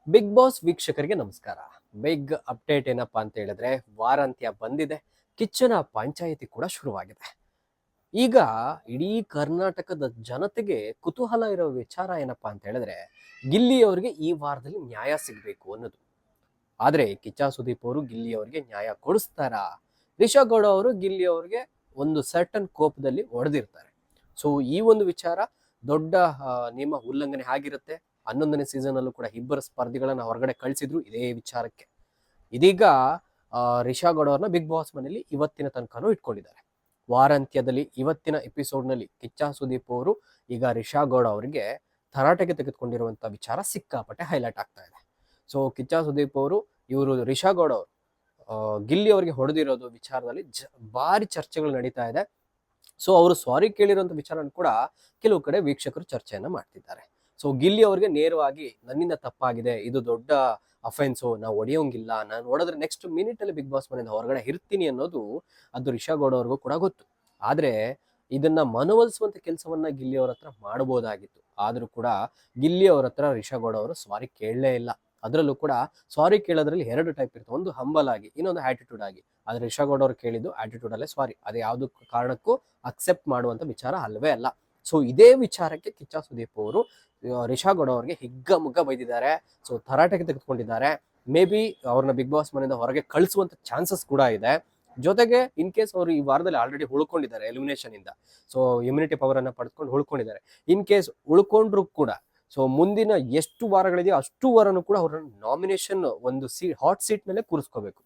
Big boss ವೀಕ್ಷಕರಿಗೆ ನಮಸ್ಕಾರ. Big update ಏನಪ್ಪಾ ಅಂತ ಹೇಳಿದ್ರೆ ವಾರಾಂತ್ಯ ಬಂದಿದೆ. ಕಿಚ್ಚನ ಪಂಚಾಯಿತಿ ಕೂಡ ಶುರುವಾಗಿದೆ. ಈಗ ಇಡೀ ಕರ್ನಾಟಕದ ಜನತೆಗೆ ಕುತೂಹಲ ಇರೋ ವಿಚಾರ ಏನಪ್ಪಾ ಅಂತ ಹೇಳಿದ್ರೆ ಗಿಲ್ಲಿ ಅವರಿಗೆ ಈ ವಾರದಲ್ಲಿ ನ್ಯಾಯ ಸಿಗಬೇಕು ಅನ್ನೋದು. ಆದ್ರೆ ಕಿಚ್ಚ ಸುದೀಪ್ ಅವರು ಗಿಲ್ಲಿ ಅವರಿಗೆ ನ್ಯಾಯ ಕೊಡಿಸ್ತಾರಾ? ರಿಷಾ ಗೌಡ ಅವರು ಗಿಲ್ಲಿ ಅವರಿಗೆ ಒಂದು ಸರ್ಟನ್ ಕೋಪದಲ್ಲಿ ಹೊಡೆದಿರ್ತಾರೆ. ಸೊ ಈ ಒಂದು ವಿಚಾರ ದೊಡ್ಡ ನಿಯಮ ಉಲ್ಲಂಘನೆ ಆಗಿರುತ್ತೆ. 11ನೇ ಸೀಸನ್ ಅಲ್ಲೂ ಕೂಡ ಇಬ್ಬರು ಸ್ಪರ್ಧಿಗಳನ್ನ ಹೊರಗಡೆ ಕಳಿಸಿದ್ರು ಇದೇ ವಿಚಾರಕ್ಕೆ. ಇದೀಗ ರಿಷಾ ಗೌಡ ಅವ್ರನ್ನ ಬಿಗ್ ಬಾಸ್ ಮನೆಯಲ್ಲಿ ಇವತ್ತಿನ ತನಕನೂ ಇಟ್ಕೊಂಡಿದ್ದಾರೆ. ವಾರಾಂತ್ಯದಲ್ಲಿ ಇವತ್ತಿನ ಎಪಿಸೋಡ್ ನಲ್ಲಿ ಕಿಚ್ಚ ಸುದೀಪ್ ಅವರು ಈಗ ರಿಷಾ ಗೌಡ ಅವರಿಗೆ ತರಾಟೆಗೆ ತೆಗೆದುಕೊಂಡಿರುವಂತ ವಿಚಾರ ಸಿಕ್ಕಾಪಟ್ಟೆ ಹೈಲೈಟ್ ಆಗ್ತಾ ಇದೆ. ಸೊ ಕಿಚ್ಚ ಸುದೀಪ್ ಅವರು ಇವರು ರಿಷಾ ಗೌಡ ಅವರು ಗಿಲ್ಲಿ ಅವರಿಗೆ ಹೊಡೆದಿರೋದು ವಿಚಾರದಲ್ಲಿ ಭಾರಿ ಚರ್ಚೆಗಳು ನಡೀತಾ ಇದೆ. ಸೊ ಅವರು ಸಾರಿ ಕೇಳಿರುವಂತ ವಿಚಾರ ಕೂಡ ಕೆಲವು ಕಡೆ ವೀಕ್ಷಕರು ಚರ್ಚೆಯನ್ನ ಮಾಡ್ತಿದ್ದಾರೆ. ಸೊ ಗಿಲ್ಲಿ ಅವರಿಗೆ ನೇರವಾಗಿ ನನ್ನಿಂದ ತಪ್ಪಾಗಿದೆ, ಇದು ದೊಡ್ಡ ಅಫೆನ್ಸು, ನಾವು ಹೊಡೆಯೋಂಗಿಲ್ಲ, ನಾನು ಹೊಡೆದ್ರೆ ನೆಕ್ಸ್ಟ್ ಮಿನಿಟ್ ಅಲ್ಲಿ ಬಿಗ್ ಬಾಸ್ ಮನೆಯಿಂದ ಹೊರಗಡೆ ಇರ್ತೀನಿ ಅನ್ನೋದು ಅದು ರಿಷಾ ಗೌಡ ಅವ್ರಿಗೂ ಕೂಡ ಗೊತ್ತು. ಆದ್ರೆ ಇದನ್ನ ಮನವೊಲಿಸುವಂತ ಕೆಲಸವನ್ನ ಗಿಲ್ಲಿ ಅವ್ರ ಹತ್ರ ಮಾಡಬಹುದಾಗಿತ್ತು. ಆದ್ರೂ ಕೂಡ ಗಿಲ್ಲಿ ಅವ್ರ ಹತ್ರ ರಿಷಾ ಗೌಡ ಅವರು ಸಾರಿ ಕೇಳಲೇ ಇಲ್ಲ. ಅದರಲ್ಲೂ ಕೂಡ ಸಾರಿ ಕೇಳೋದ್ರಲ್ಲಿ ಎರಡು ಟೈಪ್ ಇರುತ್ತೆ, ಒಂದು ಹಂಬಲ್ ಆಗಿ, ಇನ್ನೊಂದು ಆಟಿಟ್ಯೂಡ್ ಆಗಿ. ಆದ್ರೆ ರಿಷಾ ಗೌಡ ಅವ್ರು ಕೇಳಿದ್ದು ಆಟಿಟ್ಯೂಡ್ ಅಲ್ಲೇ ಸಾರಿ, ಅದು ಯಾವ್ದು ಕಾರಣಕ್ಕೂ ಅಕ್ಸೆಪ್ಟ್ ಮಾಡುವಂತ ವಿಚಾರ ಅಲ್ವೇ ಅಲ್ಲ. ಸೊ ಇದೇ ವಿಚಾರಕ್ಕೆ ಕಿಚ್ಚ ಸುದೀಪ್ ಅವರು ರಿಷಾ ಗೌಡ ಅವ್ರಿಗೆ ಹಿಗ್ಗ ಬೈದಿದ್ದಾರೆ. ಸೊ ತರಾಟೆಗೆ ತೆಗೆದುಕೊಂಡಿದ್ದಾರೆ. ಮೇ ಬಿ ಅವ್ರನ್ನ ಬಿಗ್ ಬಾಸ್ ಮನೆಯಿಂದ ಹೊರಗೆ ಕಳಿಸುವಂತ ಚಾನ್ಸಸ್ ಕೂಡ ಇದೆ. ಜೊತೆಗೆ ಇನ್ ಕೇಸ್ ಅವರು ಈ ವಾರದಲ್ಲಿ ಆಲ್ರೆಡಿ ಉಳ್ಕೊಂಡಿದ್ದಾರೆ ಎಲಿಮಿನೇಷನ್ ಇಂದ. ಸೊ ಇಮ್ಯುನಿಟಿ ಪವರ್ ಅನ್ನ ಪಡೆದುಕೊಂಡು ಉಳ್ಕೊಂಡಿದ್ದಾರೆ. ಇನ್ ಕೇಸ್ ಉಳ್ಕೊಂಡ್ರು ಕೂಡ ಸೊ ಮುಂದಿನ ಎಷ್ಟು ವಾರಗಳಿದೆಯೋ ಅಷ್ಟು ವಾರನೂ ಕೂಡ ಅವ್ರನ್ನ ನಾಮಿನೇಷನ್ ಒಂದು ಹಾಟ್ ಸೀಟ್ ಮೇಲೆ ಕೂರಿಸ್ಕೋಬೇಕು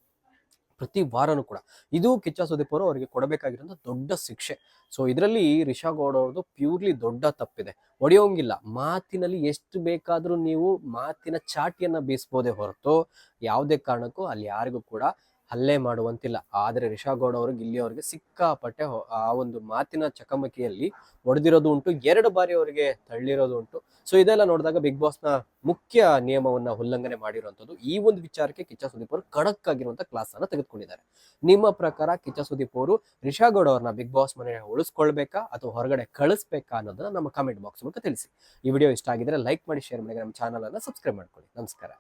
ಪ್ರತಿ ವಾರನೂ ಕೂಡ. ಇದು ಕಿಚ್ಚ ಸುದೀಪ್ ಅವರು ಅವರಿಗೆ ಕೊಡಬೇಕಾಗಿರುವಂತ ದೊಡ್ಡ ಶಿಕ್ಷೆ. ಸೊ ಇದರಲ್ಲಿ ರಿಷಾ ಗೌಡ ಅವ್ರದ್ದು ಪ್ಯೂರ್ಲಿ ದೊಡ್ಡ ತಪ್ಪಿದೆ. ಹೊಡೆಯೋಂಗಿಲ್ಲ, ಮಾತಿನಲ್ಲಿ ಎಷ್ಟು ಬೇಕಾದ್ರೂ ನೀವು ಮಾತಿನ ಚಾಟಿಯನ್ನ ಬೀಸ್ಬೋದೇ ಹೊರತು ಯಾವುದೇ ಕಾರಣಕ್ಕೂ ಅಲ್ಲಿ ಯಾರಿಗೂ ಕೂಡ ಹಲ್ಲೆ ಮಾಡುವಂತಿಲ್ಲ. ಆದರೆ ರಿಷಾ ಗೌಡ ಅವರು ಗಿಲ್ಲಿ ಅವರಿಗೆ ಸಿಕ್ಕಾಪಟ್ಟೆ ಆ ಒಂದು ಮಾತಿನ ಚಕಮಕಿಯಲ್ಲಿ ಹೊಡೆದಿರೋದು ಉಂಟು, 2 ಬಾರಿ ಅವರಿಗೆ ತಳ್ಳಿರೋದು ಉಂಟು. ಸೊ ಇದೆಲ್ಲ ನೋಡಿದಾಗ ಬಿಗ್ ಬಾಸ್ ನ ಮುಖ್ಯ ನಿಯಮವನ್ನ ಉಲ್ಲಂಘನೆ ಮಾಡಿರುವಂತದ್ದು. ಈ ಒಂದು ವಿಚಾರಕ್ಕೆ ಕಿಚ್ಚ ಸುದೀಪ್ ಅವರು ಖಡಕ್ ಆಗಿರುವಂತ ಕ್ಲಾಸ್ ಅನ್ನ ತೆಗೆದುಕೊಂಡಿದ್ದಾರೆ. ನಿಮ್ಮ ಪ್ರಕಾರ ಕಿಚ್ಚ ಸುದೀಪ್ ಅವರು ರಿಷಾ ಗೌಡ ಅವ್ರನ್ನ ಬಿಗ್ ಬಾಸ್ ಮನೆ ಉಳಿಸ್ಕೊಳ್ಬೇಕಾ ಅಥವಾ ಹೊರಗಡೆ ಕಳಿಸ್ಬೇಕಾ ಅನ್ನೋದನ್ನ ನಮ್ಮ ಕಮೆಂಟ್ ಬಾಕ್ಸ್ ಮೂಲಕ ತಿಳಿಸಿ. ಈ ವಿಡಿಯೋ ಇಷ್ಟ ಆಗಿದ್ರೆ ಲೈಕ್ ಮಾಡಿ, ಶೇರ್ ಮಾಡಿ, ನಮ್ಮ ಚಾನಲ್ ಅನ್ನ ಸಬ್ಸ್ಕ್ರೈಬ್ ಮಾಡ್ಕೊಳ್ಳಿ. ನಮಸ್ಕಾರ.